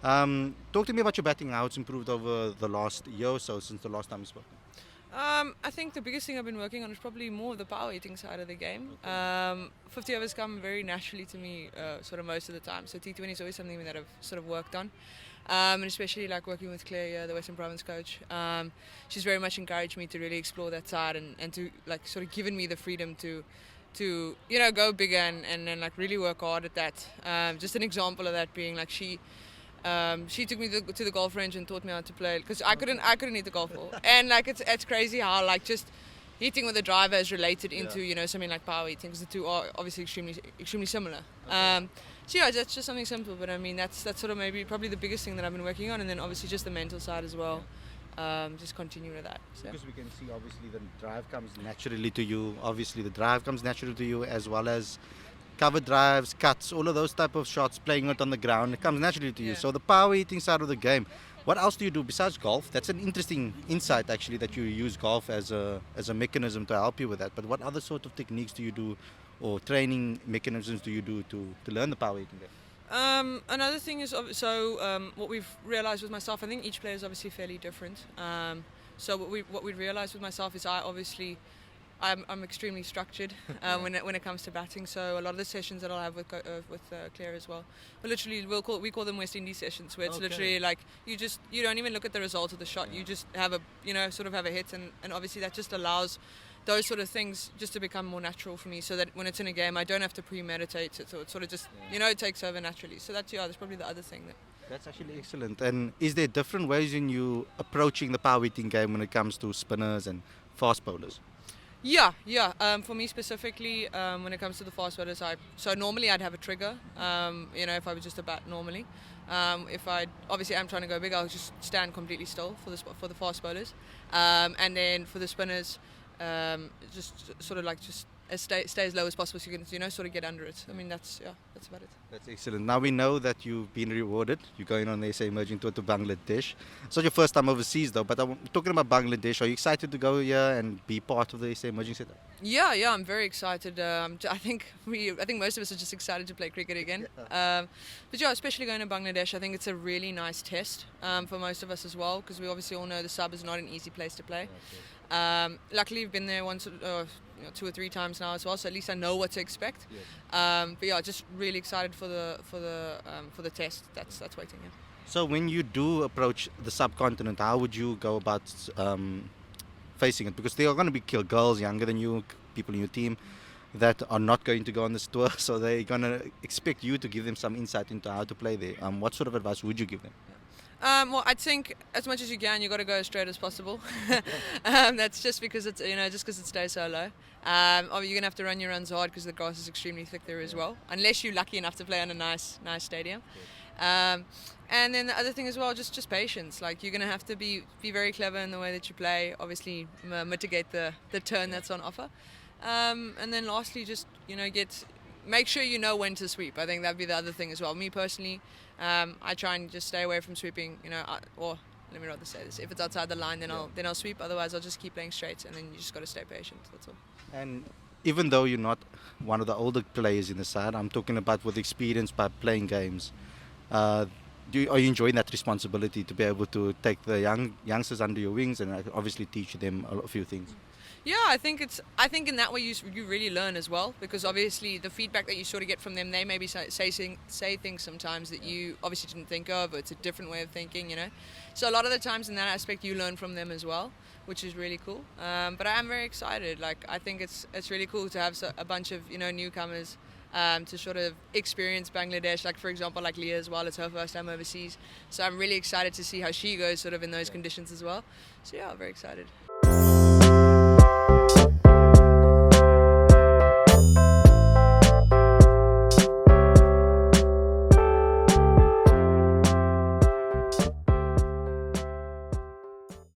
Talk to me about your batting, how it's improved over the last year or so since the last time we spoke. I think the biggest thing I've been working on is probably more of the power hitting side of the game. 50 overs come very naturally to me, sort of most of the time. So T20 is always something that I've sort of worked on, and especially like working with Claire here, the Western Province coach. She's very much encouraged me to really explore that side and to like sort of given me the freedom to go bigger and then like really work hard at that. Just an example of that being like she took me to the golf range and taught me how to play because I couldn't hit the golf ball, and like it's crazy how like just hitting with a driver is related into something like power hitting because the two are obviously extremely similar. So yeah, that's just something simple, but I mean that's sort of maybe probably the biggest thing that I've been working on, and then obviously just the mental side as well. Just continue with that. So. Because we can see obviously the drive comes naturally to you. Obviously the drive comes naturally to you as well as cover drives, cuts, all of those type of shots, playing it on the ground, it comes naturally to you. Yeah. So the power hitting side of the game, what else do you do besides golf? That's an interesting insight actually that you use golf as a mechanism to help you with that. But what other sort of techniques do you do or training mechanisms do you do to learn the power hitting game? Another thing is what we've realised with myself. I think each player is obviously fairly different. So what we realised with myself is I'm extremely structured when it comes to batting. So a lot of the sessions that I'll have with Claire as well, but literally we call them West Indies sessions, where it's literally like you don't even look at the result of the shot. You just have a hit, and obviously that just allows those sort of things just to become more natural for me, so that when it's in a game I don't have to premeditate it, so it sort of just it takes over naturally. So that's probably the other thing that. That's actually excellent. And is there different ways in you approaching the power hitting game when it comes to spinners and fast bowlers? Yeah. For me specifically, when it comes to the fast bowlers, so normally I'd have a trigger. If I was just a bat normally. If I'm trying to go big, I'll just stand completely still for the fast bowlers. And then for the spinners, just sort of like just stay as low as possible, so you can sort of get under it. I mean that's about it. That's excellent. Now we know that you've been rewarded. You're going on the SA Emerging Tour to Bangladesh. It's not your first time overseas though, but I'm talking about Bangladesh. Are you excited to go here and be part of the SA Emerging setup? Yeah, I'm very excited. I think most of us are just excited to play cricket again. But yeah, especially going to Bangladesh, I think it's a really nice test for most of us as well, because we obviously all know the sub is not an easy place to play. Luckily, we've been there once, 2 or 3 times now as well, so at least I know what to expect. But yeah, just really excited for the test that's waiting. Yeah. So when you do approach the subcontinent, how would you go about facing it? Because there are going to be girls younger than you, people in your team that are not going to go on this tour, so they're going to expect you to give them some insight into how to play there. What sort of advice would you give them? Well, I think as much as you can, you got to go as straight as possible. That's just because it's just because it stays so low. Or you're gonna have to run your runs hard because the grass is extremely thick there as well. Unless you're lucky enough to play on a nice stadium. And then the other thing as well, just patience. Like you're gonna have to be very clever in the way that you play. Obviously, mitigate the turn that's on offer. And then lastly, just make sure you know when to sweep. I think that'd be the other thing as well. Me personally, I try and just stay away from sweeping. Or let me rather say this: if it's outside the line, then I'll sweep. Otherwise, I'll just keep playing straight, and then you just got to stay patient. That's all. And even though you're not one of the older players in the side, I'm talking about with experience by playing games. Are you enjoying that responsibility to be able to take the youngsters under your wings and obviously teach them a few things? Yeah, I think in that way you really learn as well, because obviously the feedback that you sort of get from them, they maybe say things sometimes that you obviously didn't think of, or it's a different way of thinking, So a lot of the times in that aspect you learn from them as well, which is really cool. But I am very excited. Like I think it's really cool to have a bunch of newcomers to sort of experience Bangladesh. Like for example, like Leah as well, it's her first time overseas, so I'm really excited to see how she goes sort of in those conditions as well. So yeah, I'm very excited.